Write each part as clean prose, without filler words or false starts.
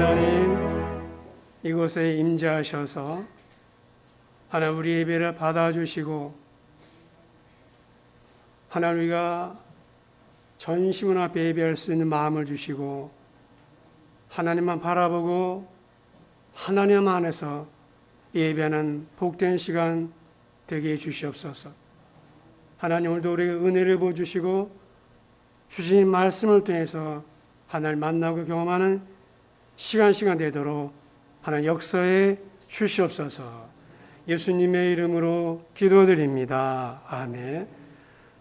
하나님 이곳에 임재하셔서 하나님 우리 예배를 받아주시고 하나님 우리가 전심은 앞에 예배할 수 있는 마음을 주시고 하나님만 바라보고 하나님 안에서 예배하는 복된 시간 되게 해주시옵소서. 하나님 오늘도 우리에게 은혜를 부어주시고 주신 말씀을 통해서 하나님 만나고 경험하는 시간 되도록 하나님 역사에 주시옵소서. 예수님의 이름으로 기도드립니다. 아멘.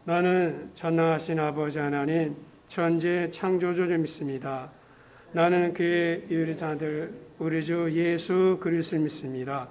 나는 전능하신 아버지 하나님 천지 창조주를 믿습니다. 나는 그의 유일한 아들 우리 주 예수 그리스도를 믿습니다.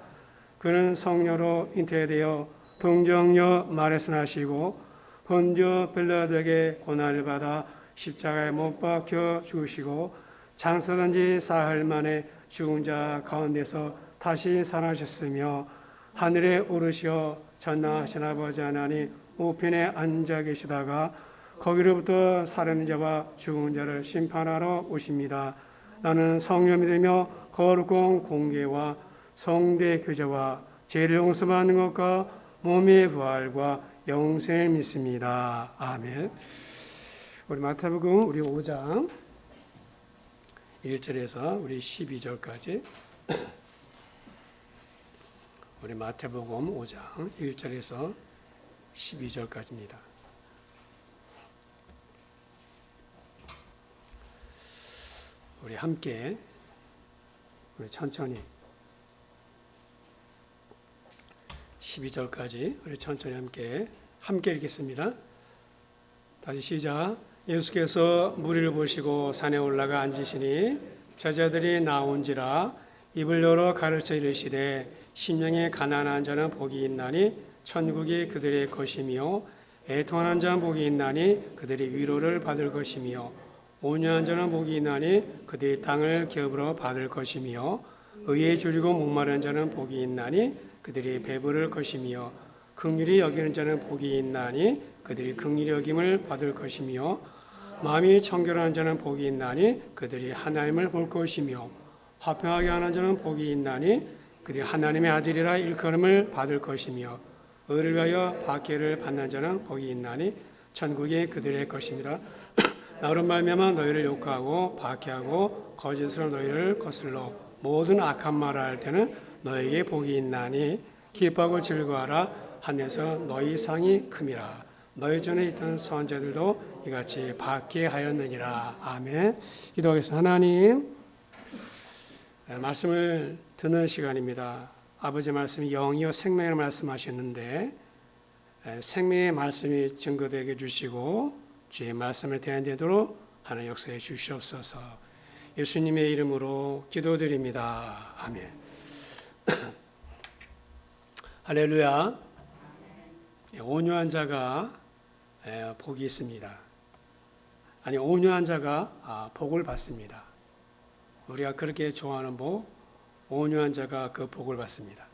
그는 성령으로 잉태되어 동정녀 마리아에서 나시고 본디오 빌라도에게 고난을 받아 십자가에 못 박혀 죽으시고 장사된 지 사흘 만에 죽은 자 가운데서 다시 살아나셨으며 하늘에 오르시어 전능하신 아버지 하나님 우편에 앉아 계시다가 거기로부터 살아있는 자와 죽은 자를 심판하러 오십니다. 나는 성령 믿으며 거룩한 공개와 성대 교제와 죄를 용서받는 것과 몸의 부활과 영생을 믿습니다. 아멘. 우리 마태복음 우리 5장 1절에서 우리 12절까지 우리 마태복음 5장 1절에서 12절까지입니다. 우리 함께 우리 천천히 12절까지 우리 천천히 함께 읽겠습니다. 다시 시작. 예수께서 무리를 보시고 산에 올라가 앉으시니 제자들이 나온지라 입을 열어 가르쳐 이르시되 심령에 가난한 자는 복이 있나니 천국이 그들의 것이며 애통하는 자는 복이 있나니 그들이 위로를 받을 것이며 온유한 자는 복이 있나니 그들이 땅을 기업으로 받을 것이며 의에 줄이고 목마른 자는 복이 있나니 그들이 배부를 것이며 긍휼히 여기는 자는 복이 있나니 그들이 긍휼히 여김을 받을 것이며 마음이 청결한 자는 복이 있나니 그들이 하나님을 볼 것이며 화평하게 하는 자는 복이 있나니 그들이 하나님의 아들이라 일컬음을 받을 것이며 의를 위하여 박해를 받는 자는 복이 있나니 천국이 그들의 것입니다. 나로 말미암아 너희를 욕하고 박해하고 거짓으로 너희를 거슬러 모든 악한 말을 할 때는 너희에게 복이 있나니 기뻐하고 즐거워하라. 하늘에서 너희 상이 큼이라. 너희 전에 있던 선자들도 이같이 받게 하였느니라. 아멘. 기도하겠습니다. 하나님, 말씀을 듣는 시간입니다. 아버지 말씀이 영이요 생명이라고 말씀하셨는데 생명의 말씀이 증거되게 해주시고 주의 말씀을 대한되도록 하는 역사에 주시옵소서. 예수님의 이름으로 기도드립니다. 아멘. 할렐루야. 온유한 자가 복이 있습니다. 아니 온유한 자가 복을 받습니다. 우리가 그렇게 좋아하는 복, 온유한 자가 그 복을 받습니다.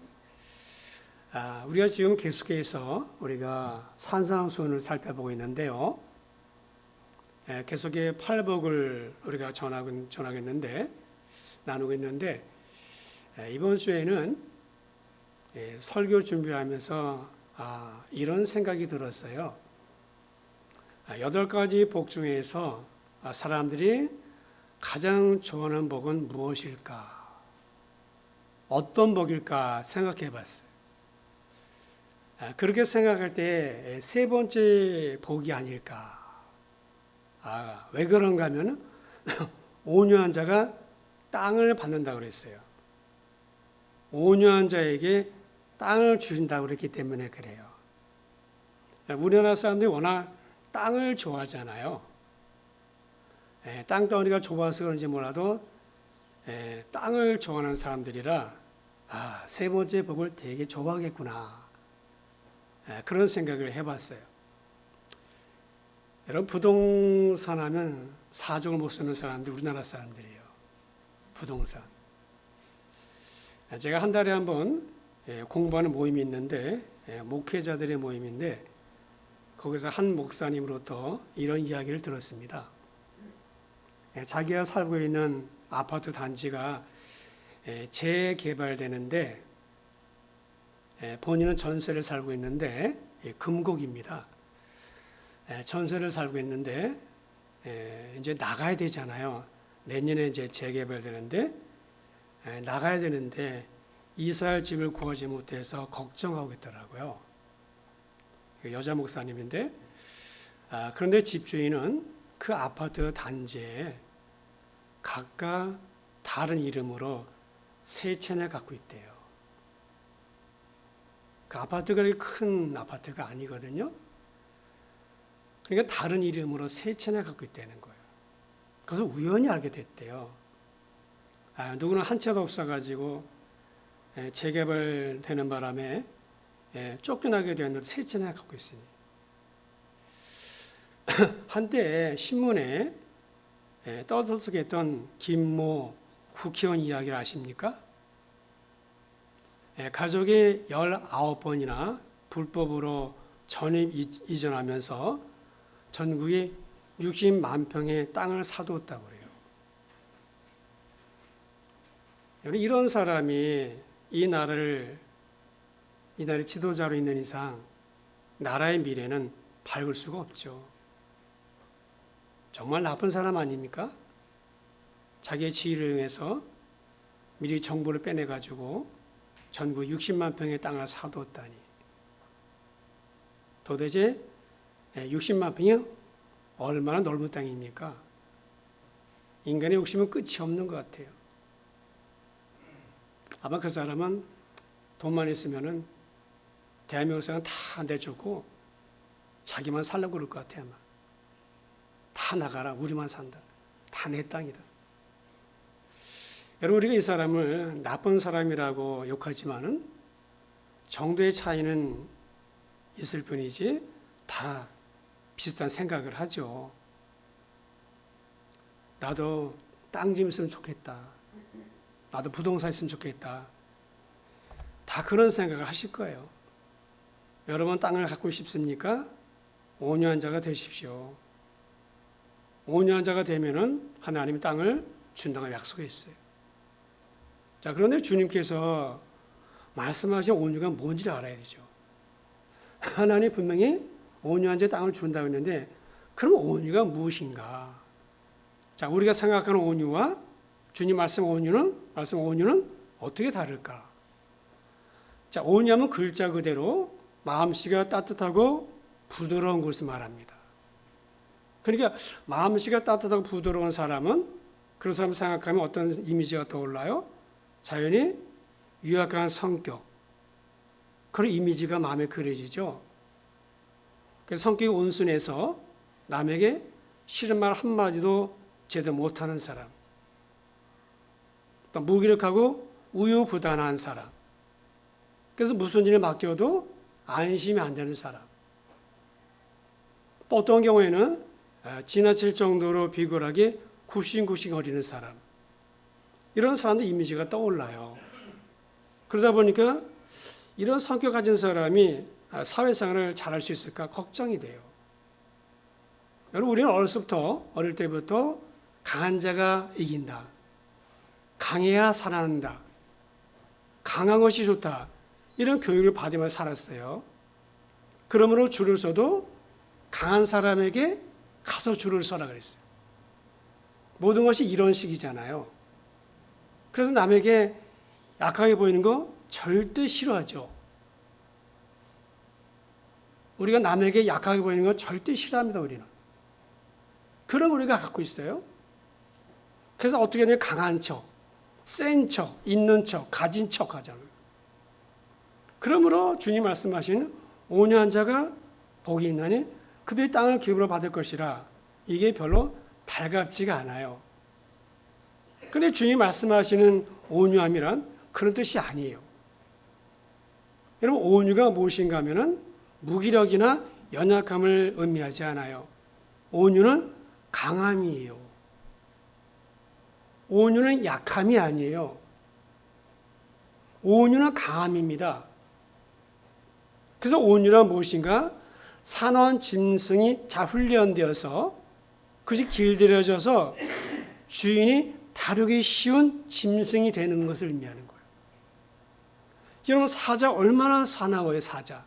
우리가 지금 계속해서 우리가 산상수훈을 살펴보고 있는데요. 계속해 팔복을 우리가 전하겠는데 나누고 있는데 이번 주에는 설교 준비를 하면서 이런 생각이 들었어요. 8가지 복 중에서 사람들이 가장 좋아하는 복은 무엇일까? 어떤 복일까 생각해 봤어요. 그렇게 생각할 때 세 번째 복이 아닐까? 왜 그런가 하면 온유한 자가 땅을 받는다고 그랬어요. 온유한 자에게 땅을 주신다고 그랬기 때문에 그래요. 우리나라 사람들이 워낙 땅을 좋아하잖아요. 땅덩어리가 좁아서 그런지 몰라도 땅을 좋아하는 사람들이라 세 번째 복을 되게 좋아하겠구나. 그런 생각을 해봤어요. 여러분 부동산 하면 사족을 못 쓰는 사람들이 우리나라 사람들이에요. 부동산. 제가 한 달에 한 번 공부하는 모임이 있는데 목회자들의 모임인데 거기서 한 목사님으로부터 이런 이야기를 들었습니다. 자기가 살고 있는 아파트 단지가 재개발되는데 본인은 전세를 살고 있는데 금곡입니다. 전세를 살고 있는데 이제 나가야 되잖아요. 내년에 이제 재개발되는데 나가야 되는데 이사할 집을 구하지 못해서 걱정하고 있더라고요. 여자 목사님인데 그런데 집주인은 그 아파트 단지에 각각 다른 이름으로 세 채나 갖고 있대요. 그 아파트가 그렇게 큰 아파트가 아니거든요. 그러니까 다른 이름으로 세 채나 갖고 있다는 거예요. 그래서 우연히 알게 됐대요. 누구는 한 채도 없어가지고 재개발되는 바람에 쫓겨나게 되었는데 세 채나 갖고 있으니. 한때 신문에 떠들썩했던 김모 국회의원 이야기를 아십니까? 가족이 19번이나 불법으로 전입 이전하면서 전국에 60만 평의 땅을 사두었다고 그래요. 이런 사람이 이 나라의 지도자로 있는 이상 나라의 미래는 밝을 수가 없죠. 정말 나쁜 사람 아닙니까? 자기의 지위를 이용해서 미리 정보를 빼내가지고 전국 60만 평의 땅을 사두었다니. 도대체 60만 평이 얼마나 넓은 땅입니까? 인간의 욕심은 끝이 없는 것 같아요. 아마 그 사람은 돈만 있으면은 대한민국 사람 다 내주고 자기만 살려고 그럴 것 같아요. 아마. 다 나가라. 우리만 산다. 다 내 땅이다. 여러분, 우리가 이 사람을 나쁜 사람이라고 욕하지만은 정도의 차이는 있을 뿐이지 다 비슷한 생각을 하죠. 나도 땅 좀 있으면 좋겠다. 나도 부동산 있으면 좋겠다. 다 그런 생각을 하실 거예요. 여러분 땅을 갖고 싶습니까? 온유한자가 되십시오. 온유한자가 되면은 하나님이 땅을 준다고 약속했어요. 자, 그런데 주님께서 말씀하신 온유가 뭔지를 알아야 되죠. 하나님 분명히 온유한 자 땅을 준다고 했는데 그럼 온유가 무엇인가? 자, 우리가 생각하는 온유와 주님 말씀 온유는 어떻게 다를까? 자, 온유하면 글자 그대로 마음씨가 따뜻하고 부드러운 것을 말합니다. 그러니까 마음씨가 따뜻하고 부드러운 사람은 그런 사람 생각하면 어떤 이미지가 떠올라요? 자연히 유약한 성격, 그런 이미지가 마음에 그려지죠. 그래서 성격이 온순해서 남에게 싫은 말 한마디도 제대로 못하는 사람, 또 무기력하고 우유부단한 사람, 그래서 무슨 일을 맡겨도 안심이 안 되는 사람, 또 어떤 경우에는 지나칠 정도로 비굴하게 굽신굽신거리는 사람, 이런 사람들 이미지가 떠올라요. 그러다 보니까 이런 성격 가진 사람이 사회생활을 잘할 수 있을까 걱정이 돼요. 여러분, 우리는 어릴 때부터 강한 자가 이긴다. 강해야 살아난다. 강한 것이 좋다. 이런 교육을 받으며 살았어요. 그러므로 줄을 서도 강한 사람에게 가서 줄을 서라 그랬어요. 모든 것이 이런 식이잖아요. 그래서 남에게 약하게 보이는 거 절대 싫어하죠. 우리가 남에게 약하게 보이는 거 절대 싫어합니다, 우리는. 그런 우리가 갖고 있어요. 그래서 어떻게 되냐, 강한 척, 센 척, 있는 척, 가진 척 하잖아요. 그러므로 주님 말씀하신 온유한 자가 복이 있나니 그들이 땅을 기업으로 받을 것이라. 이게 별로 달갑지가 않아요. 그런데 주님 말씀하시는 온유함이란 그런 뜻이 아니에요. 여러분, 온유가 무엇인가 하면은 무기력이나 연약함을 의미하지 않아요. 온유는 강함이에요. 온유는 약함이 아니에요. 온유는 강함입니다. 그래서 온유란 무엇인가? 산원 짐승이 잘 훈련되어서 그것이 길들여져서 주인이 다루기 쉬운 짐승이 되는 것을 의미하는 거예요. 여러분, 사자 얼마나 사나워요, 사자.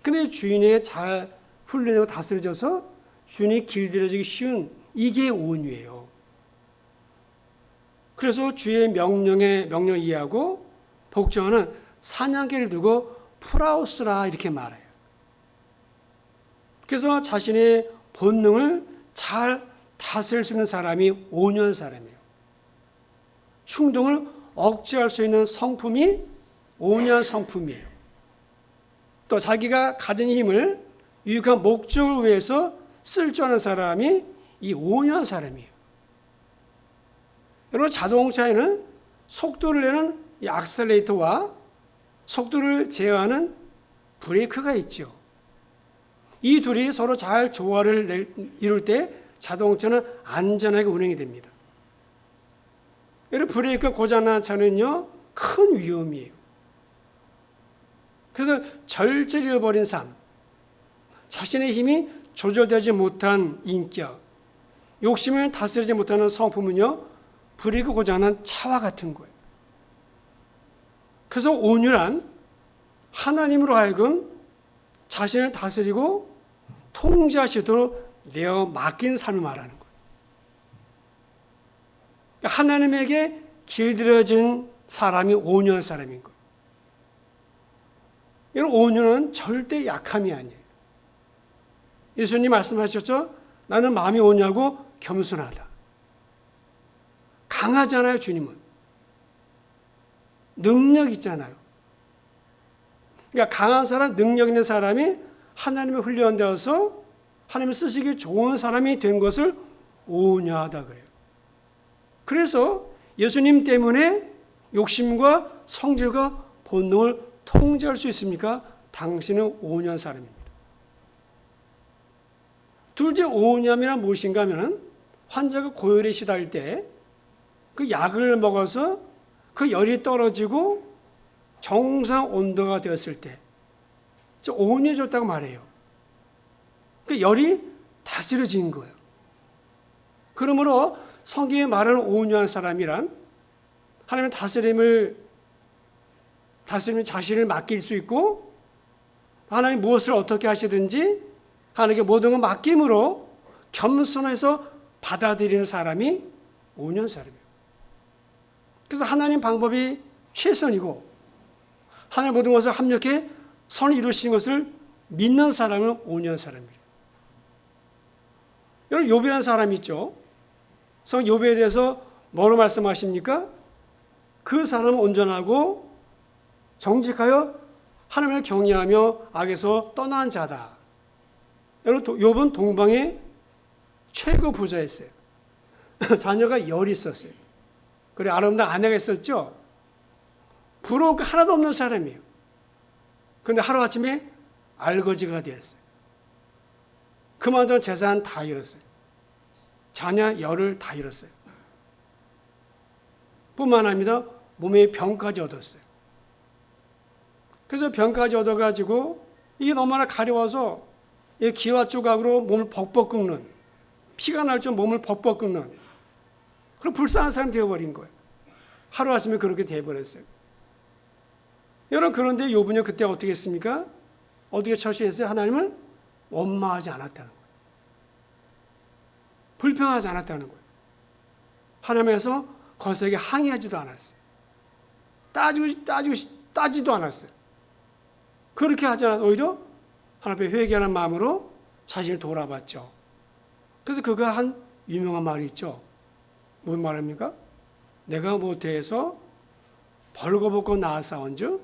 근데 주인에 잘 훈련하고 다스려져서 주인이 길들여지기 쉬운 이게 온유예요. 그래서 주의 명령에 이해하고 복종하는 사냥개를 두고 프라우스라 이렇게 말해요. 그래서 자신의 본능을 잘 다스릴 수 있는 사람이 온유한 사람이에요. 충동을 억제할 수 있는 성품이 온유한 성품이에요. 또 자기가 가진 힘을 유익한 목적을 위해서 쓸 줄 아는 사람이 이 온유한 사람이에요. 여러분, 자동차에는 속도를 내는 이 악셀레이터와 속도를 제어하는 브레이크가 있죠. 이 둘이 서로 잘 조화를 이룰 때 자동차는 안전하게 운행이 됩니다. 여러분, 브레이크가 고장난 차는요, 큰 위험이에요. 그래서 절제를 잃어버린 삶, 자신의 힘이 조절되지 못한 인격, 욕심을 다스리지 못하는 성품은요, 브레이크 고장난 차와 같은 거예요. 그래서 온유란 하나님으로 하여금 자신을 다스리고 통제하시도록 내어 맡긴 삶을 말하는 거예요. 그러니까 하나님에게 길들여진 사람이 온유한 사람인 거예요. 이런 온유는 절대 약함이 아니에요. 예수님 말씀하셨죠? 나는 마음이 온유하고 겸손하다. 강하잖아요, 주님은. 능력 있잖아요. 그러니까 강한 사람, 능력 있는 사람이 하나님의 훈련되어서 하나님을 쓰시기 좋은 사람이 된 것을 온유하다 그래요. 그래서 예수님 때문에 욕심과 성질과 본능을 통제할 수 있습니까? 당신은 온유한 사람입니다. 둘째, 온유함이란 무엇인가 하면 환자가 고열에 시달릴 때 그 약을 먹어서 그 열이 떨어지고 정상 온도가 되었을 때 온유해졌다고 말해요. 그 열이 다스려진 거예요. 그러므로 성경에 말하는 온유한 사람이란 하나님의 다스림을 자신을 맡길 수 있고 하나님 무엇을 어떻게 하시든지 하나님께 모든 걸 맡김으로 겸손해서 받아들이는 사람이 온유한 사람이에요. 그래서 하나님 방법이 최선이고 하나님 모든 것을 합력해 선을 이루시는 것을 믿는 사람은 온유한 사람이에요. 여러분, 욥이라는 사람이 있죠. 성 욥에 대해서 뭐로 말씀하십니까? 그 사람은 온전하고 정직하여 하나님을 경외하며 악에서 떠난 자다. 여러분, 욥은 동방의 최고 부자였어요. 자녀가 열이 있었어요. 그래, 아름다운 아내가 있었죠. 부러울 거 하나도 없는 사람이에요. 그런데 하루아침에 알거지가 되었어요. 그만둔 재산 다 잃었어요. 자녀 열을 다 잃었어요. 뿐만 아니라 몸에 병까지 얻었어요. 그래서 병까지 얻어가지고 이게 너무나 가려워서 기와 조각으로 몸을 벅벅 긁는, 피가 날 줄 몸을 벅벅 긁는 그런 불쌍한 사람이 되어버린 거예요. 하루아침에 그렇게 되어버렸어요. 여러분, 그런데 욥은요 그때 어떻게 했습니까? 어떻게 처신했어요? 하나님을 원망하지 않았다는 거예요. 불평하지 않았다는 거예요. 하나님에서 거세게 항의하지도 않았어요. 따지도 않았어요. 그렇게 하지 않아서 오히려 하나님 앞에 회개하는 마음으로 자신을 돌아봤죠. 그래서 그가 한 유명한 말이 있죠. 무슨 말입니까? 내가 모태에서 벌거벗고 낳았사온즉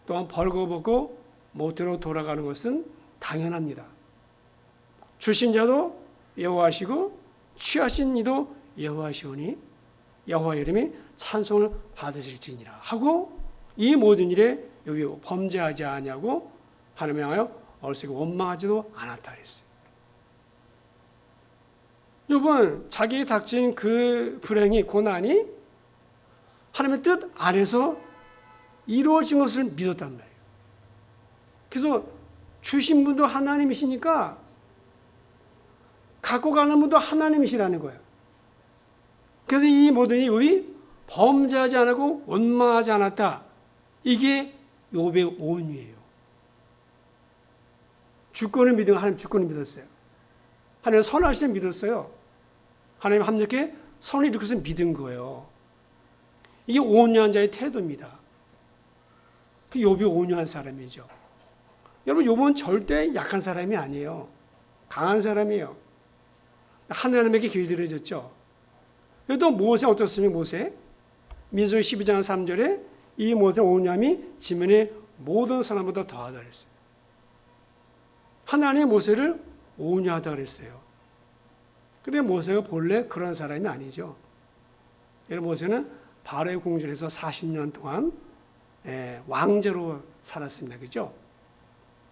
또한 벌거벗고 모태로 돌아가는 것은 당연합니다. 주신 자도 여호와시고 취하신 이도 여호와시오니 여호와 이름이 찬송을 받으실지니라 하고 이 모든 일에 여기 범죄하지 아니하고 하나님을 향하여 얼싸고 원망하지도 않았다 그랬어요. 욥은 자기에 닥친 그 불행이 고난이 하나님의 뜻 안에서 이루어진 것을 믿었단 말이에요. 그래서 주신 분도 하나님이시니까 갖고 가는 분도 하나님이시라는 거예요. 그래서 이 모든 일이 범죄하지 않고 원망하지 않았다. 이게 욥의 온유예요. 주권을 믿은 하나님 주권을 믿었어요. 하나님 선하시는 믿었어요. 하나님 합력해 선을 일으켜서 믿은 거예요. 이게 온유한 자의 태도입니다. 그 욥이 온유한 사람이죠. 여러분 욥은 절대 약한 사람이 아니에요. 강한 사람이에요. 하나님에게 길들여졌죠. 또 모세 어떻습니까? 모세 민수기 12장 3절에 이 모세 온유함이 지면의 모든 사람보다 더하다 그랬어요. 하나님이 모세를 온유하다 그랬어요. 근데 모세가 본래 그런 사람이 아니죠. 모세는 바로의 궁전에서 40년 동안 왕자로 살았습니다. 그죠?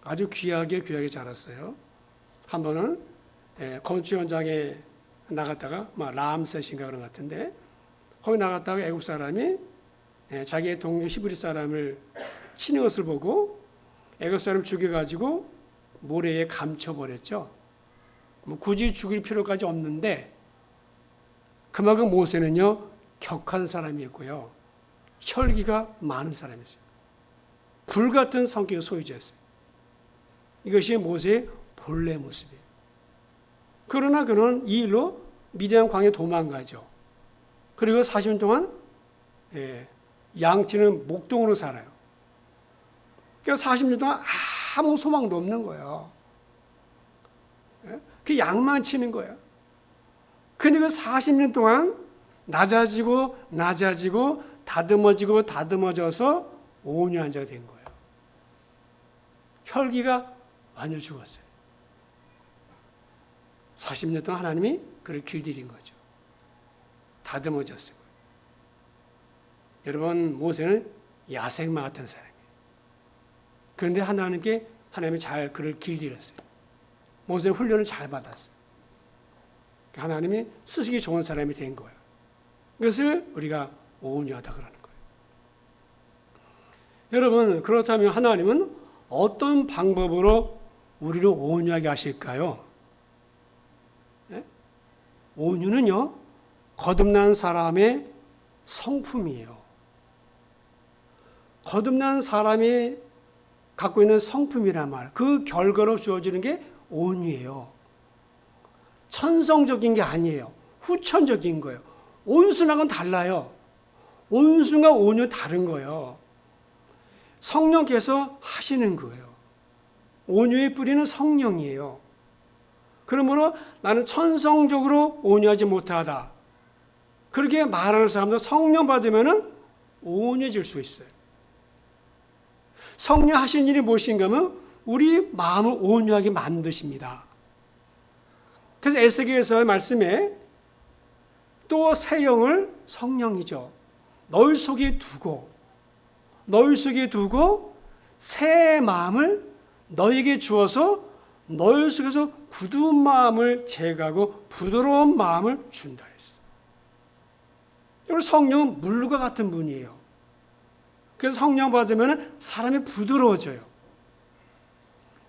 아주 귀하게 자랐어요. 한 번은 건축 현장에 나갔다가 라암셋인가 그런 것 같은데 거기 나갔다가 애국 사람이 자기의 동료 히브리 사람을 치는 것을 보고 애국 사람 죽여가지고 모래에 감춰버렸죠. 굳이 죽일 필요까지 없는데 그만큼 모세는요 격한 사람이었고요. 혈기가 많은 사람이었어요. 불같은 성격의 소유자였어요. 이것이 모세의 본래 모습이에요. 그러나 그는 이 일로 미디안 광야에 도망가죠. 그리고 40년 동안 양치는 목동으로 살아요. 그러니까 40년 동안 아무 소망도 없는 거예요. 그 양만 치는 거예요. 그런데 그 40년 동안 낮아지고 다듬어져서 온유한 자가 된 거예요. 혈기가 완전히 죽었어요. 40년 동안 하나님이 그를 길들인 거죠. 다듬어졌어요. 여러분 모세는 야생마 같은 사람이에요. 그런데 하나님이 잘 그를 길들였어요. 모세는 훈련을 잘 받았어요. 하나님이 쓰시기 좋은 사람이 된 거예요. 그것을 우리가 온유하다 그러는 거예요. 여러분 그렇다면 하나님은 어떤 방법으로 우리를 온유하게 하실까요? 온유는요 거듭난 사람의 성품이에요. 거듭난 사람이 갖고 있는 성품이란 말, 그 결과로 주어지는 게 온유예요. 천성적인 게 아니에요. 후천적인 거예요. 온순하고는 달라요. 온순과 온유 다른 거예요. 성령께서 하시는 거예요. 온유의 뿌리는 성령이에요. 그러므로 나는 천성적으로 온유하지 못하다. 그렇게 말하는 사람도 성령 받으면 온유해질 수 있어요. 성령 하신 일이 무엇인가 하면 우리 마음을 온유하게 만드십니다. 그래서 에스겔서의 말씀에 또 새 영을 성령이죠. 너희 속에 두고 새 마음을 너에게 주어서 너희 속에서 굳은 마음을 제거하고 부드러운 마음을 준다 했어요. 여러분 성령은 물과 같은 분이에요. 그래서 성령 받으면 사람이 부드러워져요.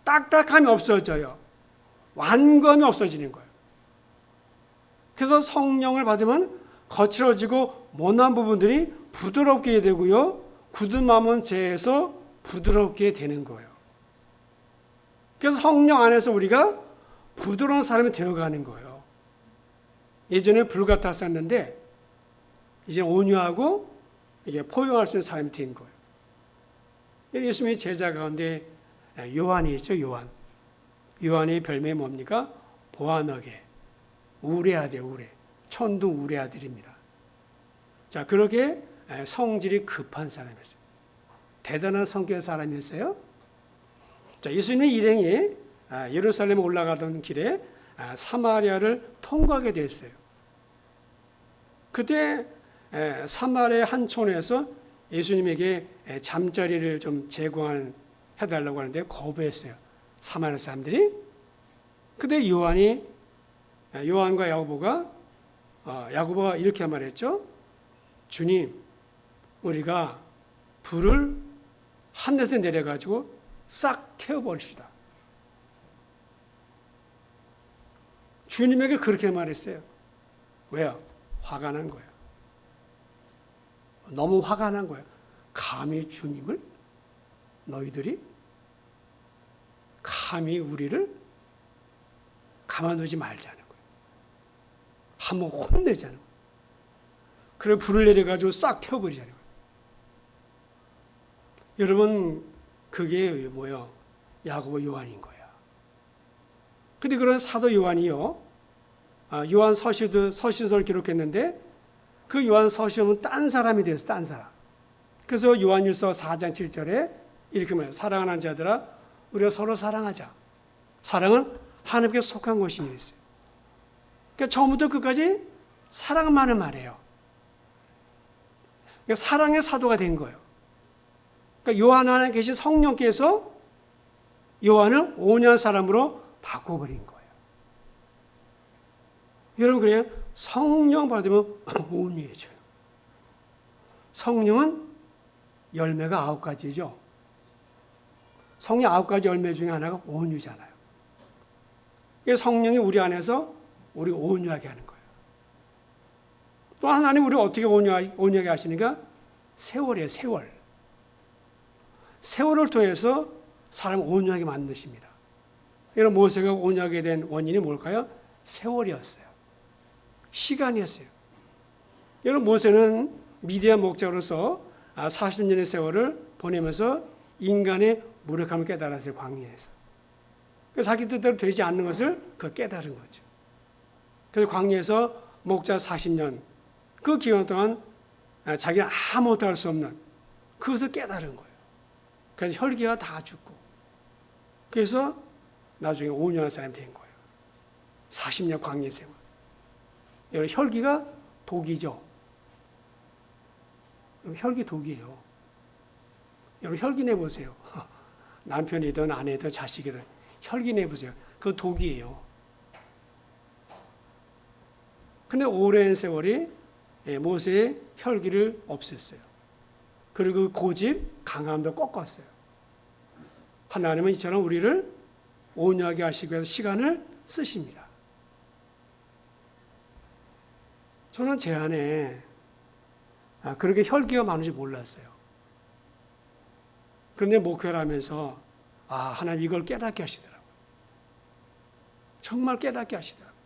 딱딱함이 없어져요. 완검이 없어지는 거예요. 그래서 성령을 받으면 거칠어지고 못난 부분들이 부드럽게 되고요. 굳은 마음은 제해서 부드럽게 되는 거예요. 그래서 성령 안에서 우리가 부드러운 사람이 되어가는 거예요. 예전에 불 같았었는데 이제 온유하고 이게 포용할 수 있는 사람이 된 거예요. 예수님의 제자 가운데 요한이 있죠. 요한의 별명이 뭡니까? 보아너게. 우레 아들, 천둥 우레 아들입니다. 자, 그렇게 성질이 급한 사람이었어요. 대단한 성격의 사람이었어요. 자, 예수님의 일행이 예루살렘에 올라가던 길에 사마리아를 통과하게 됐어요. 그때 사마리아 한 촌에서 예수님에게 잠자리를 좀 제공해달라고 하는데 거부했어요. 사마리아 사람들이. 그때 요한과 야고보가 이렇게 말했죠. 주님, 우리가 불을 한 데서 내려가지고 싹 태워버립시다. 주님에게 그렇게 말했어요. 왜요? 화가 난 거예요. 너무 화가 난 거예요. 감히 주님을 너희들이 감히 우리를 가만두지 말자는 거예요. 한번 혼내자는 거예요. 그래 불을 내려가지고 싹 태워버리자는 거예요. 여러분 그게 뭐예요? 야고보 요한인 거야. 근데 그런 사도 요한이요. 요한 서신서를 기록했는데 그 요한 서신은 딴 사람이 됐어. 딴 사람. 그래서 요한일서 4장 7절에 이렇게 말해요. 사랑하는 자들아 우리가 서로 사랑하자. 사랑은 하나님께 속한 것이니 그랬어요. 그러니까 처음부터 끝까지 사랑만을 말해요. 그러니까 사랑의 사도가 된 거예요. 그러니까 요한 안에 계신 성령께서 요한을 온유한 사람으로 바꿔버린 거예요. 여러분 그래요? 성령 받으면 온유해져요. 성령은 열매가 9가지죠. 성령 9가지 열매 중에 하나가 온유잖아요. 성령이 우리 안에서 우리 온유하게 하는 거예요. 또 하나님 우리 어떻게 온유하게 하시는가? 세월이에요. 세월. 세월을 통해서 사람을 온유하게 만드십니다. 여러분 모세가 온유하게 된 원인이 뭘까요? 세월이었어요. 시간이었어요. 여러분 모세는 미디안 목자로서 40년의 세월을 보내면서 인간의 무력함을 깨달았어요. 광야에서. 자기 뜻대로 되지 않는 것을 깨달은 거죠. 그래서 광야에서 목자 40년 그 기간 동안 자기는 아무것도 할 수 없는 그것을 깨달은 거예요. 그래서 혈기가 다 죽고 그래서 나중에 온유한 사람이 된 거예요. 40년 광야 생활. 여러분 혈기가 독이죠. 혈기 독이에요. 여러분 혈기 내보세요. 남편이든 아내든 자식이든 혈기 내보세요. 그거 독이에요. 근데 오랜 세월이 모세의 혈기를 없앴어요. 그리고 그 고집, 강함도 꺾었어요. 하나님은 이처럼 우리를 온유하게 하시기 위해서 시간을 쓰십니다. 저는 제 안에 그렇게 혈기가 많은지 몰랐어요. 그런데 목회를 하면서 하나님 이걸 깨닫게 하시더라고요. 정말 깨닫게 하시더라고요.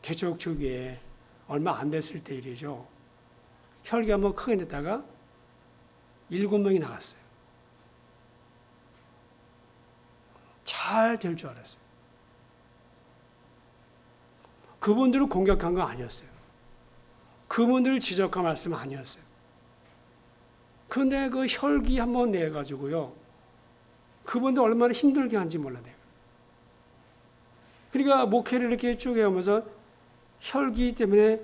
개척 초기에 얼마 안 됐을 때 일이죠. 혈기가 한번 크게 냈다가 7명이 나갔어요. 잘 될 줄 알았어요. 그분들을 공격한 거 아니었어요. 그분들을 지적한 말씀 아니었어요. 그런데 그 혈기 한번 내가지고요. 그분들 얼마나 힘들게 하는지 몰라요. 그러니까 목회를 이렇게 쭉 해오면서 혈기 때문에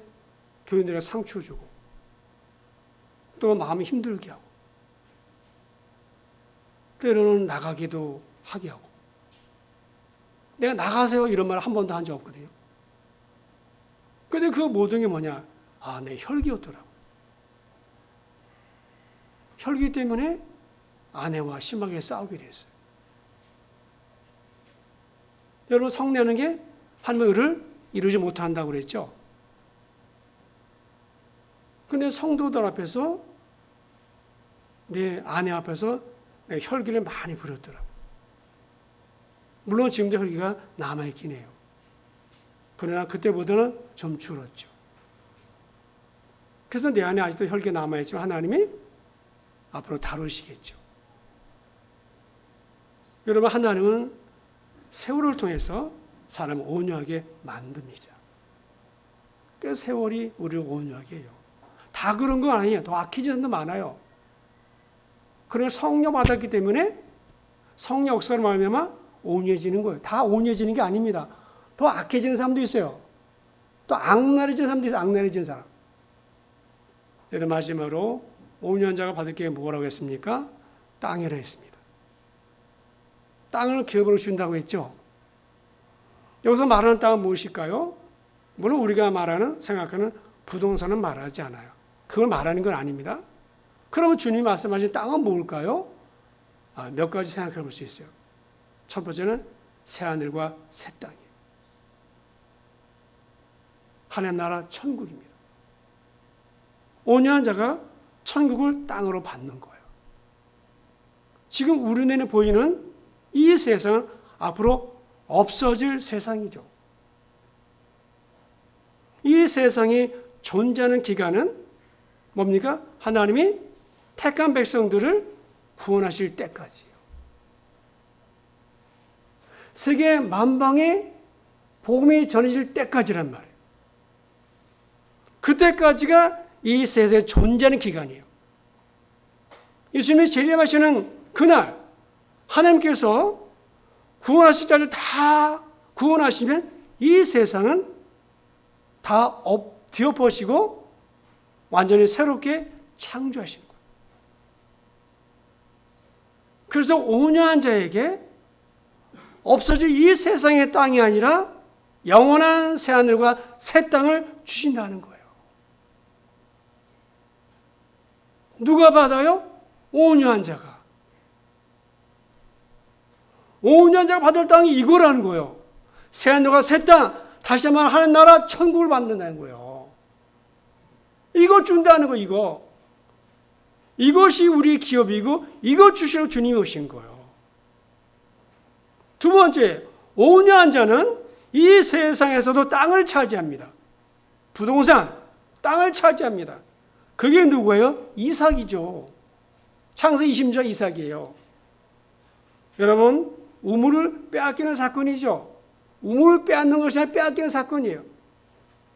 교인들에게 상처 주고 또 마음이 힘들게 하고 때로는 나가기도 하게 하고 내가 나가세요 이런 말 한 번도 한 적 없거든요. 근데 그 모든 게 뭐냐? 내 혈기였더라고. 혈기 때문에 아내와 심하게 싸우게 됐어요. 여러분 성내는 게 하나님의 의를 이루지 못한다고 그랬죠. 근데 성도들 앞에서 내 아내 앞에서 내 혈기를 많이 부렸더라고. 물론 지금도 혈기가 남아있긴 해요. 그러나 그때보다는 좀 줄었죠. 그래서 내 안에 아직도 혈기가 남아있지만 하나님이 앞으로 다루시겠죠. 여러분 하나님은 세월을 통해서 사람을 온유하게 만듭니다. 그래서 세월이 우리를 온유하게 해요. 다 그런 건 아니에요. 더 악해지는 사람도 많아요. 그래서 성령 받았기 때문에 성령 역사를 말하면 온유해지는 거예요. 다 온유해지는 게 아닙니다. 더 악해지는 사람도 있어요. 또 악랄해지는 사람도 있어요. 악랄해지는 사람. 여러분 마지막으로 온유한 자가 받을 게 뭐라고 했습니까? 땅이라 했습니다. 땅을 기업으로 준다고 했죠. 여기서 말하는 땅은 무엇일까요? 물론 우리가 생각하는 부동산은 말하지 않아요. 그걸 말하는 건 아닙니다. 그러면 주님이 말씀하신 땅은 뭘까요? 몇 가지 생각해 볼 수 있어요. 첫 번째는 새하늘과 새 땅이에요. 하나님 나라 천국입니다. 온유한 자가 천국을 땅으로 받는 거예요. 지금 우리 눈에 보이는 이 세상은 앞으로 없어질 세상이죠. 이 세상이 존재하는 기간은 뭡니까? 하나님이 택한 백성들을 구원하실 때까지요. 세계 만방에 복음이 전해질 때까지란 말이에요. 그때까지가 이 세상에 존재하는 기간이에요. 예수님이 재림하시는 그날 하나님께서 구원하실 자를 다 구원하시면 이 세상은 다 뒤엎어지고 완전히 새롭게 창조하신 거예요. 그래서 온유한 자에게 없어질 이 세상의 땅이 아니라 영원한 새하늘과 새 땅을 주신다는 거예요. 누가 받아요? 온유한 자가. 온유한 자가 받을 땅이 이거라는 거예요. 새하늘과 새 땅, 다시 한번 하는 나라 천국을 받는다는 거예요. 이거 준다는 거, 이거. 이것이 우리 기업이고 이것 주시러 주님이 오신 거예요. 두 번째, 온유한 자는 이 세상에서도 땅을 차지합니다. 부동산, 땅을 차지합니다. 그게 누구예요? 이삭이죠. 창세기 20장 이삭이에요. 여러분, 우물을 빼앗기는 사건이죠. 우물을 빼앗는 것이 아니라 빼앗기는 사건이에요.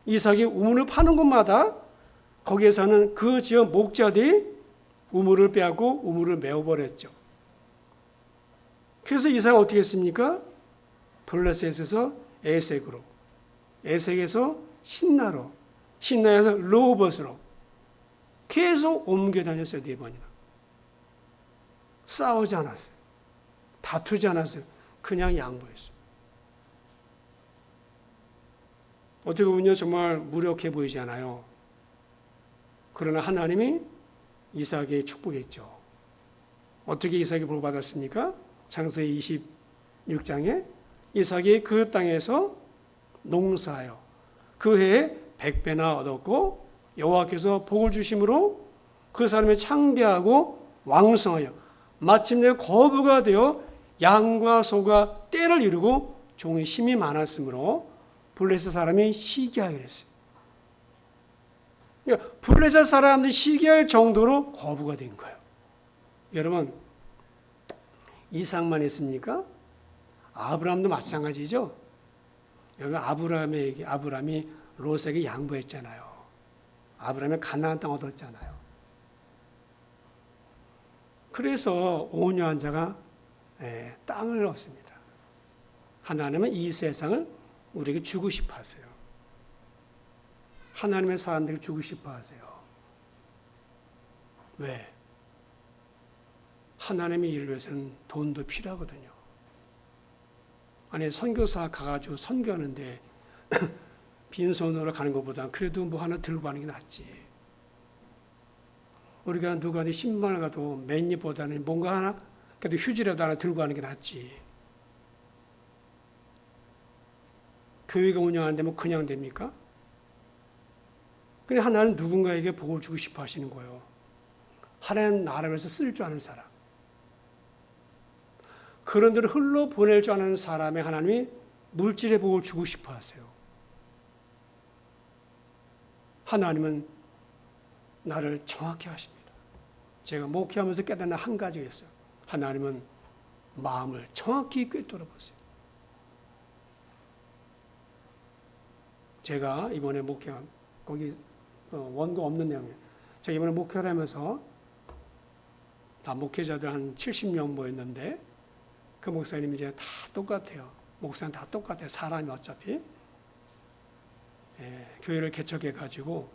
이삭이 우물을 파는 곳마다 거기에서는 그 지역 목자들이 우물을 빼앗고 우물을 메워버렸죠. 그래서 이삭은 어떻게 했습니까? 블레셋에서 에색으로, 에색에서 신나로, 신나에서 르호봇으로 계속 옮겨 다녔어요. 4번이나. 싸우지 않았어요. 다투지 않았어요. 그냥 양보했어요. 어떻게 보면 정말 무력해 보이지 않아요. 그러나 하나님이 이삭에게 축복했죠. 어떻게 이삭이 복받았습니까? 창세기 26장에 이삭이 그 땅에서 농사하여 그 해에 100배나 얻었고 여호와께서 복을 주심으로 그 사람이 창대하고 왕성하여 마침내 거부가 되어 양과 소가 떼를 이루고 종의 힘이 많았으므로 블레셋 사람이 시기하게 됐어요. 그러니까 블레셋 사람들이 시기할 정도로 거부가 된 거예요. 여러분, 이삭만 했습니까? 아브라함도 마찬가지죠. 여기 아브라함이 롯에게 양보했잖아요. 아브라함이 가나안 땅 얻었잖아요. 그래서 온유한 자가 땅을 얻습니다. 하나님은 이 세상을 우리에게 주고 싶어 하세요. 하나님의 사람들에게 주고 싶어 하세요. 왜? 하나님의 일을 위해서는 돈도 필요하거든요. 아니, 선교사 가가지고 선교하는데 빈손으로 가는 것보다 그래도 뭐 하나 들고 가는 게 낫지. 우리가 누구한테 10만 원 가도 맨입보다는 뭔가 하나, 그래도 휴지라도 하나 들고 가는 게 낫지. 교회가 운영하는데 뭐 그냥 됩니까? 근데 하나는 누군가에게 복을 주고 싶어 하시는 거예요. 하나님 나라를 위해서 쓸 줄 아는 사람. 그런 데를 흘러 보낼 줄 아는 사람의 하나님이 물질의 복을 주고 싶어 하세요. 하나님은 나를 정확히 하십니다. 제가 목회하면서 깨닫는 한 가지가 있어요. 하나님은 마음을 정확히 꿰뚫어 보세요. 제가 이번에 목회한 거기 원고 없는 내용이에요. 제가 이번에 목회를 하면서 다 목회자들 한 70명 모였는데 그 목사님이 이제 다 똑같아요. 목사는 다 똑같아요. 사람이 어차피 교회를 개척해 가지고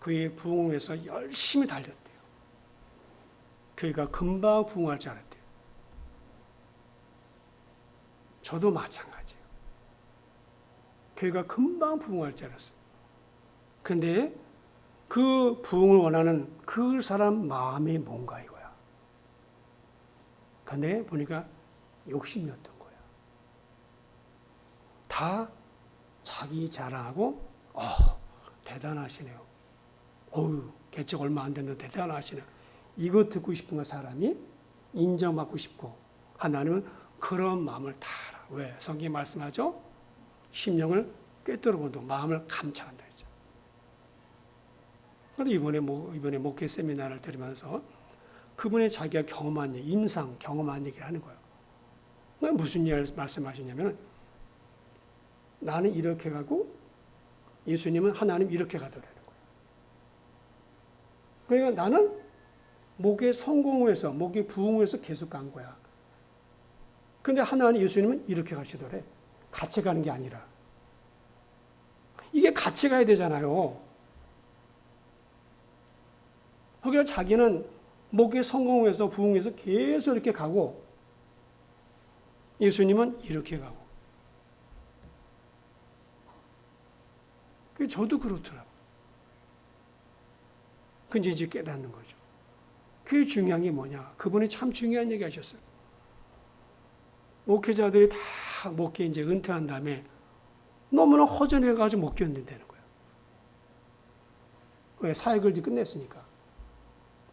교회 부흥을 위해서 열심히 달렸대요. 교회가 금방 부흥할 줄 알았대요. 저도 마찬가지예요. 교회가 금방 부흥할 줄 알았어요. 근데 그 부흥을 원하는 그 사람 마음이 뭔가 이거야. 근데 보니까 욕심이었던 거야. 다 자기 자랑하고 대단하시네요. 어우, 개척 얼마 안 됐는데 대단하시네. 이거 듣고 싶은 거 사람이 인정받고 싶고 하나님은 그런 마음을 다 알아. 왜? 성경이 말씀하죠? 심령을 꿰뚫어본다. 마음을 감찰한다 했죠. 그런데 이번에 목회 세미나를 들으면서 그분이 자기가 경험한 얘기, 임상 경험한 얘기를 하는 거예요. 무슨 얘기를 말씀하시냐면 나는 이렇게 가고 예수님은 하나님 이렇게 가더라는 거예요. 그러니까 나는 목의 성공에서 목의 부흥에서 계속 간 거야. 그런데 하나님 예수님은 이렇게 가시더래. 같이 가는 게 아니라. 이게 같이 가야 되잖아요. 그러니까 자기는 목의 성공에서 부흥에서 계속 이렇게 가고 예수님은 이렇게 가고. 저도 그렇더라고요. 근데 이제 깨닫는 거죠. 그게 중요한 게 뭐냐. 그분이 참 중요한 얘기 하셨어요. 목회자들이 다 목회 이제 은퇴한 다음에 너무나 허전해가지고 못 견딘다는 거예요. 왜? 사역을 이제 끝냈으니까.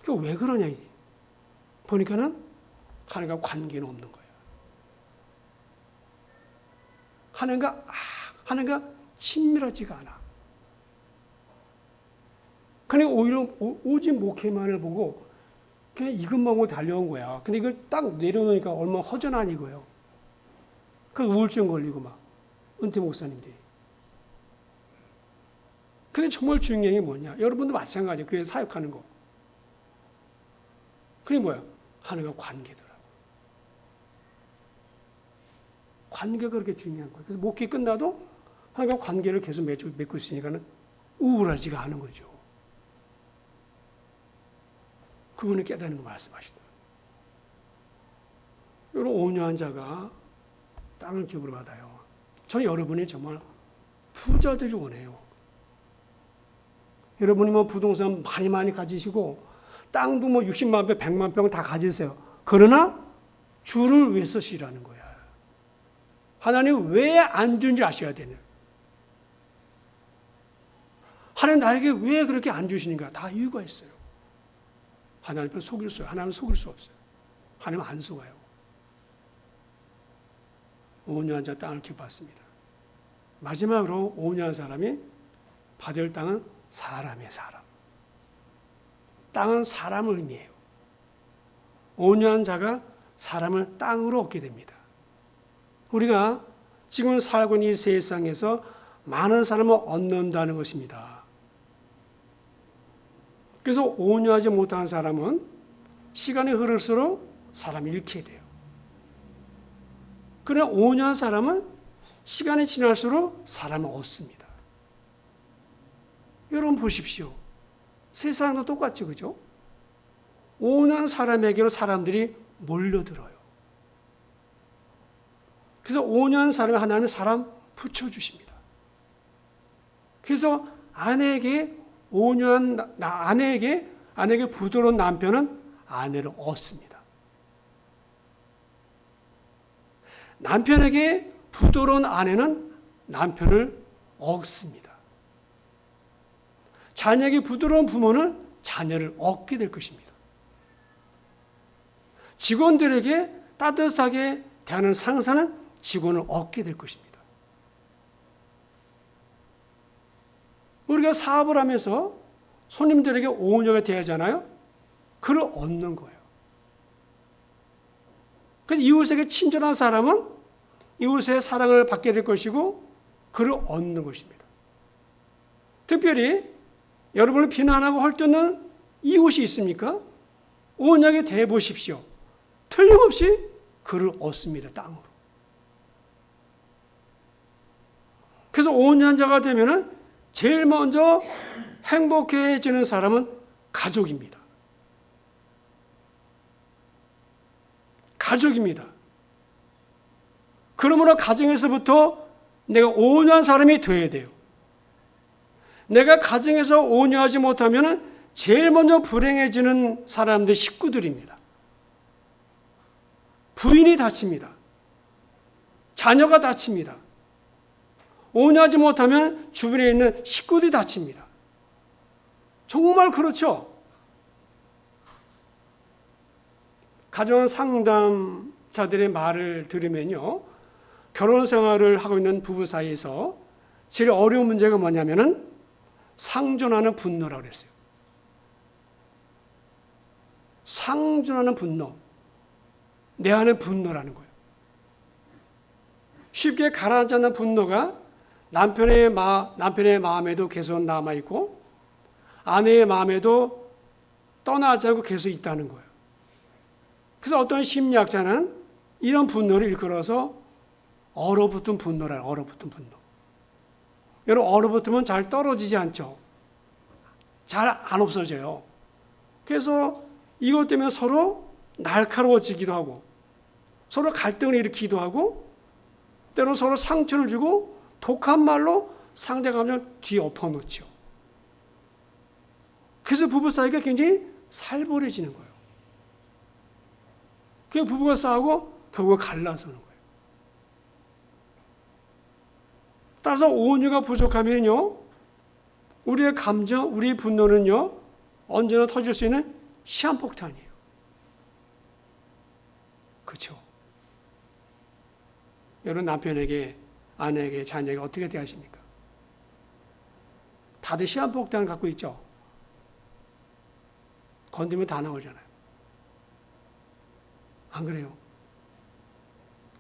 그 왜 그러냐, 이제. 보니까는 하나님과 관계는 없는 거예요. 하나님과 친밀하지가 않아. 그러니까 오히려 오직 목회만을 보고 그냥 이것만 보고 달려온 거야. 근데 이걸 딱 내려놓으니까 얼마나 허전하니 거예요. 그 우울증 걸리고 막 은퇴 목사님들이. 근데 정말 중요한 게 뭐냐? 여러분도 마찬가지예요. 교회 사역하는 거. 그게 뭐야? 하나님과 관계더라고. 관계가 그렇게 중요한 거예요. 그래서 목회 끝나도 하나님과 관계를 계속 맺고 있으니까는 우울하지가 않은 거죠. 그분이 깨닫는 거 말씀하시더라고요. 여러분, 온유한 자가 땅을 기업으로 받아요. 저는 여러분이 정말 부자들이 원해요. 여러분이 뭐 부동산 많이 가지시고 땅도 뭐 60만 평, 100만 평 다 가지세요. 그러나 주를 위해서 쓰시라는 거야. 하나님 왜 안 준지 아셔야 되냐. 하나님 나에게 왜 그렇게 안 주시는가? 다 이유가 있어요. 하나님을 속일 수 없어요. 하나님을 속일 수 없어요. 하나님 안 속아요. 온유한 자 땅을 기업받습니다. 마지막으로 온유한 사람이 받을 땅은 사람이에요. 사람. 땅은 사람을 의미해요. 온유한 자가 사람을 땅으로 얻게 됩니다. 우리가 지금 살고 있는 이 세상에서 많은 사람을 얻는다는 것입니다. 그래서 온유하지 못한 사람은 시간이 흐를수록 사람이 잃게 돼요. 그러나 온유한 사람은 시간이 지날수록 사람을 얻습니다. 여러분 보십시오. 세상도 똑같죠, 그죠? 온유한 사람에게로 사람들이 몰려들어요. 그래서 온유한 사람이 하나님은 사람 붙여주십니다. 그래서 아내에게 부드러운 남편은 아내를 얻습니다. 남편에게 부드러운 아내는 남편을 얻습니다. 자녀에게 부드러운 부모는 자녀를 얻게 될 것입니다. 직원들에게 따뜻하게 대하는 상사는 직원을 얻게 될 것입니다. 우리가 사업을 하면서 손님들에게 온유하게 대하잖아요. 그를 얻는 거예요. 그래서 이웃에게 친절한 사람은 이웃의 사랑을 받게 될 것이고 그를 얻는 것입니다. 특별히 여러분을 비난하고 헐뜯는 이웃이 있습니까? 온유하게 대해보십시오. 틀림없이 그를 얻습니다. 땅으로. 그래서 온유한 자가 되면은 제일 먼저 행복해지는 사람은 가족입니다. 가족입니다. 그러므로 가정에서부터 내가 온유한 사람이 되어야 돼요. 내가 가정에서 온유하지 못하면 제일 먼저 불행해지는 사람들 식구들입니다. 부인이 다칩니다. 자녀가 다칩니다. 온유하지 못하면 주변에 있는 식구들이 다칩니다. 정말 그렇죠. 가정 상담자들의 말을 들으면요, 결혼 생활을 하고 있는 부부 사이에서 제일 어려운 문제가 뭐냐면은 상존하는 분노라고 그랬어요. 상존하는 분노. 내 안에 분노라는 거예요. 쉽게 가라앉지 않는 분노가 남편의 마음에도 계속 남아있고 아내의 마음에도 떠나지 않고 계속 있다는 거예요. 그래서 어떤 심리학자는 이런 분노를 일컬어서 얼어붙은 분노라, 얼어붙은 분노. 여러분, 얼어붙으면 잘 떨어지지 않죠. 잘 안 없어져요. 그래서 이것 때문에 서로 날카로워지기도 하고 서로 갈등을 일으키기도 하고 때로는 서로 상처를 주고 독한 말로 상대 감정을 뒤엎어놓죠. 그래서 부부 사이가 굉장히 살벌해지는 거예요. 그 부부가 싸우고 결국 갈라서는 거예요. 따라서 온유가 부족하면요, 우리의 감정, 우리의 분노는요, 언제나 터질 수 있는 시한폭탄이에요. 그렇죠? 여러분, 남편에게, 아내에게, 자녀에게 어떻게 대하십니까? 다들 시한폭탄을 갖고 있죠? 건드리면 다 나오잖아요. 안 그래요?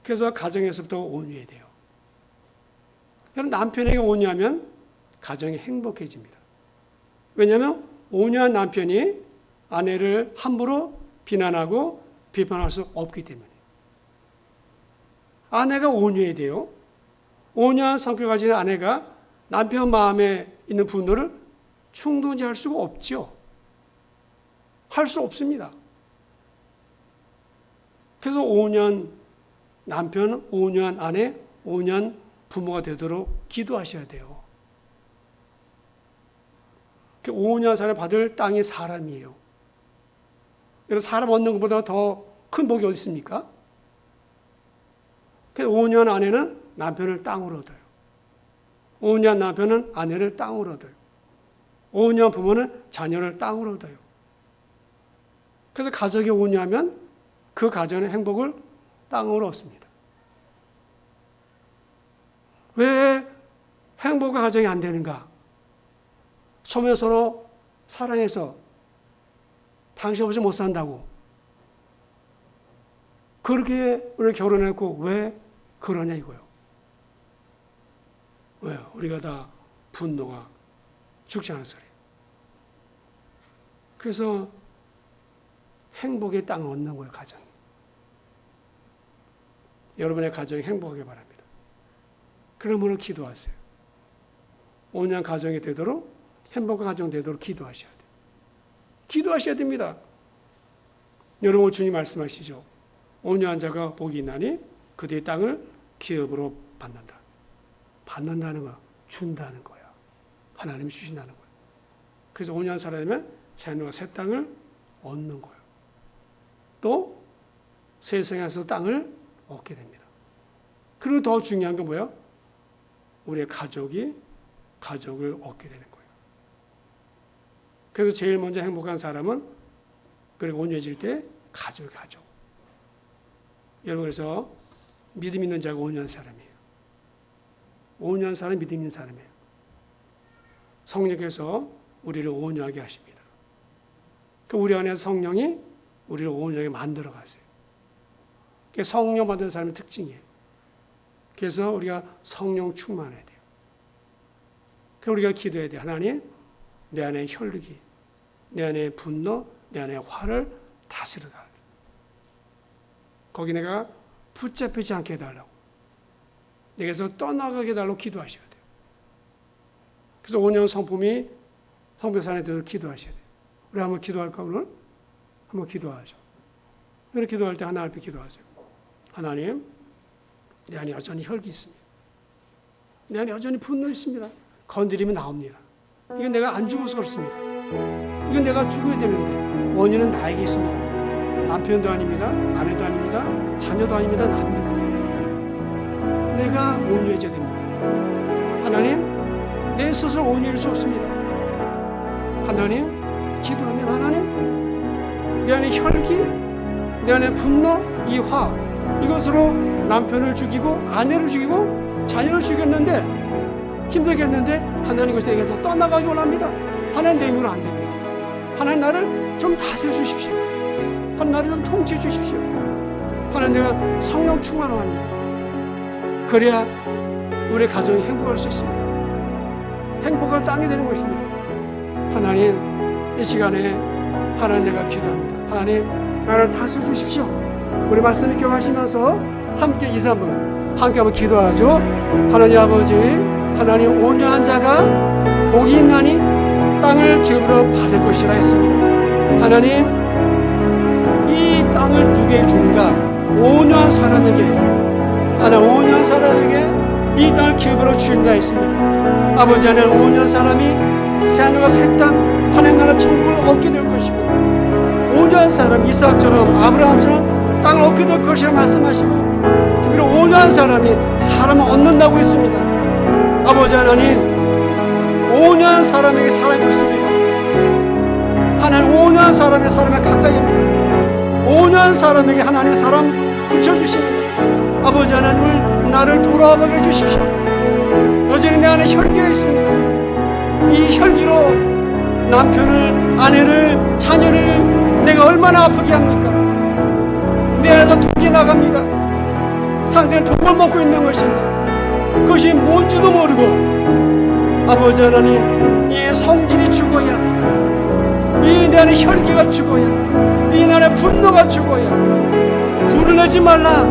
그래서 가정에서부터 온유해야 돼요. 여러분, 남편에게 온유하면 가정이 행복해집니다. 왜냐하면 온유한 남편이 아내를 함부로 비난하고 비판할 수 없기 때문에. 아내가 온유해야 돼요. 온유한 성격을 가진 아내가 남편 마음에 있는 분노를 충분히 수가 없죠. 할 수 없습니다. 그래서 온유한 남편, 온유한 아내, 온유한 부모가 되도록 기도하셔야 돼요. 온유한 사람을 받을 땅이 사람이에요. 사람 얻는 것보다 더 큰 복이 어디 있습니까? 그래서 온유한 아내는 남편을 땅으로 얻어요. 온유한 남편은 아내를 땅으로 얻어요. 온유한 부모는 자녀를 땅으로 얻어요. 그래서 가족이 온유하면 그 가정의 행복을 땅으로 얻습니다. 왜 행복한 가정이 안 되는가? 처음에 서로 사랑해서 당신 없이 못 산다고. 그렇게 우리 결혼했고 왜 그러냐 이거요. 왜요? 우리가 다 분노가 죽지 않은 소리. 그래서 행복의 땅을 얻는 거예요, 가정이. 여러분의 가정이 행복하게 바랍니다. 그러므로 기도하세요. 온유한 가정이 되도록, 행복한 가정 되도록 기도하셔야 돼요. 기도하셔야 됩니다. 여러분, 주님 말씀하시죠. 온유한 자가 복이 있나니 그들의 땅을 기업으로 받는다. 받는다는 거, 준다는 거야. 하나님이 주신다는 거야. 그래서 온유한 사람이면 자녀가 새 땅을 얻는 거예요. 또 세상에서 땅을 얻게 됩니다. 그리고 더 중요한 건 뭐예요? 우리의 가족을 얻게 되는 거예요. 그래서 제일 먼저 행복한 사람은, 그리고 온유해질 때 가족. 여러분, 그래서 믿음 있는 자가 온유한 사람이에요. 온유한 사람이 믿음 있는 사람이에요. 성령께서 우리를 온유하게 하십니다. 우리 안에서 성령이 우리를 온유하게 만들어 가세요. 그게 성령 받은 사람의 특징이에요. 그래서 우리가 성령 충만해야 돼요. 그래서 우리가 기도해야 돼요. 하나님, 내 안에 혈기, 내 안에 분노, 내 안에 화를 다스려 달라고. 거기 내가 붙잡히지 않게 해달라고. 내게서 떠나가게 해달라고 기도하셔야 돼요. 그래서 온유한 성품이 성벽산에 되도록 기도하셔야 돼요. 우리 한번 기도할까, 오늘? 한번 기도하죠. 오늘 기도할 때 하나님 앞에 기도하세요. 하나님, 내 안에 여전히 혈기 있습니다. 내 안에 여전히 분노 있습니다. 건드리면 나옵니다. 이건 내가 안 죽어서 그렇습니다. 이건 내가 죽어야 되는데 원인은 나에게 있습니다. 남편도 아닙니다. 아내도 아닙니다. 자녀도 아닙니다. 나입니다. 내가 온유해져야 됩니다. 하나님, 내 스스로 온유할 수 없습니다. 하나님, 기도하면 하나님, 내 안에 혈기, 내 안에 분노, 이 화, 이것으로 남편을 죽이고 아내를 죽이고 자녀를 죽였는데 힘들겠는데 하나님 것이 내게서 떠나가기 원합니다. 하나님, 내 힘으로 안 됩니다. 하나님, 나를 좀 다스려 주십시오. 하나님, 나를 좀 통치해 주십시오. 하나님, 내가 성령 충만합니다. 그래야 우리 가정이 행복할 수 있습니다. 행복한 땅이 되는 것입니다. 하나님, 이 시간에 하나님, 내가 기도합니다. 하나님, 나를 다스려 주십시오. 우리 말씀을 기억하시면서 함께 2, 3분 함께 한번 기도하죠. 하나님 아버지, 하나님, 온유한 자가 복이 있나니 땅을 기업으로 받을 것이라 했습니다. 하나님, 이 땅을 누구에게 준가? 온유한 사람에게, 하나님, 온유한 사람에게 이 땅을 기업으로 주인다 했습니다. 아버지, 하나님, 온유한 사람이 새하늘과 새 땅, 하나님 나라 천국을 얻게 될 것이고, 온유한 사람, 이삭처럼 아브라함처럼 땅을 얻게 될 것이라 말씀하시고, 특별히 온유한 사람이 사람을 얻는다고 했습니다. 아버지 하나님, 온유한 사람에게 사랑이 있습니다. 하나님, 온유한 사람의 사람에 가까이 합니다. 온유한 사람에게 하나님 사람 붙여주십니다. 아버지 하나님, 나를 돌아보게 해주십시오. 여전히 내 안에 혈기가 있습니다. 이 혈기로 남편을, 아내를, 자녀를 내가 얼마나 아프게 합니까? 내 안에서 독이 나갑니다. 상대는 독을 먹고 있는 것인데 그것이 뭔지도 모르고, 아버지 하나님, 이 성질이 죽어야, 이 내 안에 혈기가 죽어야, 이 내 안에 분노가 죽어야, 불을 내지 말라,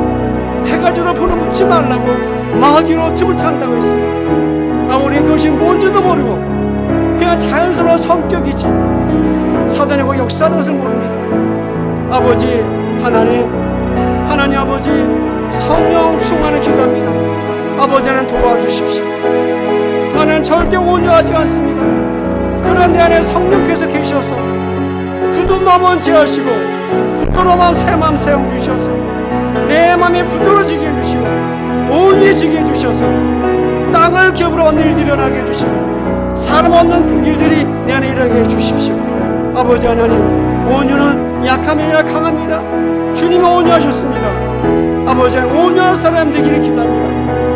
해가 지러 불을 붙지 말라고 마귀로 틈을 탄다고 했습니다. 우리는 그것이 뭔지도 모르고 그냥 자연스러운 성격이지 사단의 그 역사하는 것을 모릅니다. 아버지 하나님, 하나님 아버지, 성령 충만을 기도합니다. 아버지 하나님, 도와주십시오. 나는 절대 온유하지 않습니다. 그런 내 안에 성령께서 계셔서 굳은 마음은 제하시고 부드러운 마음, 새 마음 세워 주셔서 내 마음이 부드러워지게 해주시고 온유해지게 해주셔서 땅을 기업으로 얻는 일들이 일어나게 해주시고 사람 얻는 일들이 내 안에 일어나게 해주십시오. 아버지 하나님, 온유는 약함이 아니라 강합니다. 주님이 온유하셨습니다. 아버지 하나님, 온유한 사람 되기를 기도합니다.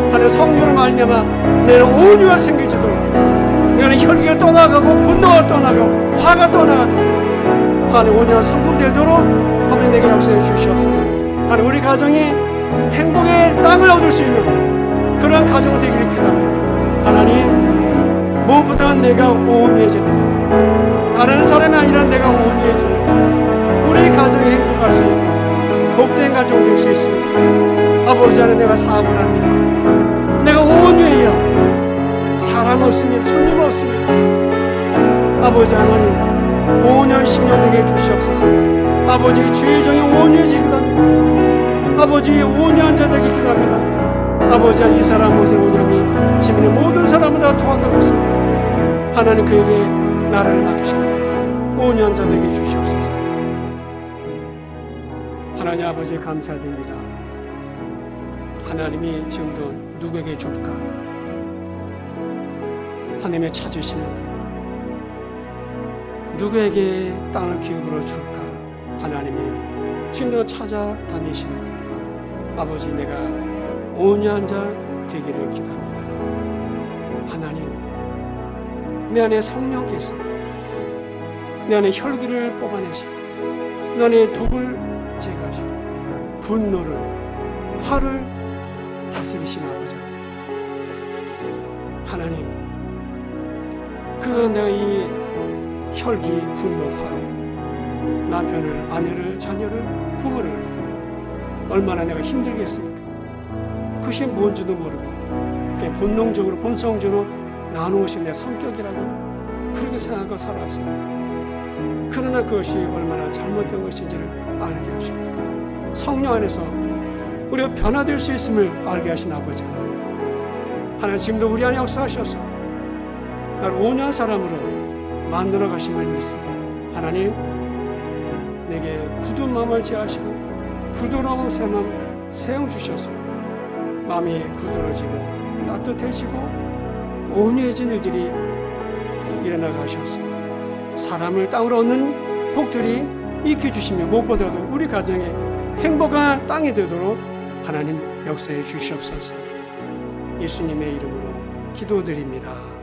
하나님, 성령으로 말미암아 내는 온유가 생기지도록, 내는 혈기가 떠나가고 분노가 떠나가고 화가 떠나가도록, 하나님, 온유한 성품 되도록 하나님 내게 역사해 주시옵소서. 하나님, 우리 가정이 행복의 땅을 얻을 수 있는 그런 가정 되기를 기도합니다. 하나님, 무엇보다 내가 온유해져야 됩니다. 다른 사람이 아니라 내가 온유해져야 우리 가정이 행복할 수 있고 복된 가정 될 수 있습니다. 아버지 하나님, 내가 사업을 합니다. 내가 온유해야 사람 없습니다. 손님 없습니다. 아버지 하나님, 5년 10년 되게 주시옵소서. 아버지, 주의 종이 온유해지기 기도합니다. 아버지, 온유한 자 되게 기도합니다. 아버지, 이 사람 모세 온유함이 지금의 모든 사람을 다 도와다고 했습니다. 하나님, 그에게 나라를 맡기십니다. 온유한 자 되게 주시옵소서. 하나님 아버지, 감사드립니다. 하나님이 지금도 누구에게 줄까? 하나님의 찾으시는데 누구에게 땅을 기업으로 줄까? 하나님이 지금도 찾아다니시는데 아버지, 내가 온유한 자 되기를 기도합니다. 하나님, 내 안에 성령께서 내 안에 혈기를 뽑아내시고 내 안에 독을 제거하시고 분노를, 화를 다스리신 아버지 하나님, 그가 내가 이 혈기, 분노, 화로 남편을, 아내를, 자녀를, 부모를 얼마나 내가 힘들게 했습니까? 그것이 뭔지도 모르고 그냥 본능적으로, 본성적으로 나누는 것이 내 성격이라고 그렇게 생각하고 살아왔습니다. 그러나 그것이 얼마나 잘못된 것인지를 알게 하시고 성령 안에서 우리가 변화될 수 있음을 알게 하신 아버지 하나님, 지금도 우리 안에 역사하셔서 나를 온유한 사람으로 만들어 가심을 믿습니다. 하나님, 내게 굳은 마음을 제하시고 부드러운 새 마음 세워 주셔서 마음이 부드러워지고 따뜻해지고 온유해진 일들이 일어나게 하셔서 사람을 땅으로 얻는 복들이 익혀주시며 무엇보다도 우리 가정에 행복한 땅이 되도록 하나님 역사해 주시옵소서. 예수님의 이름으로 기도드립니다.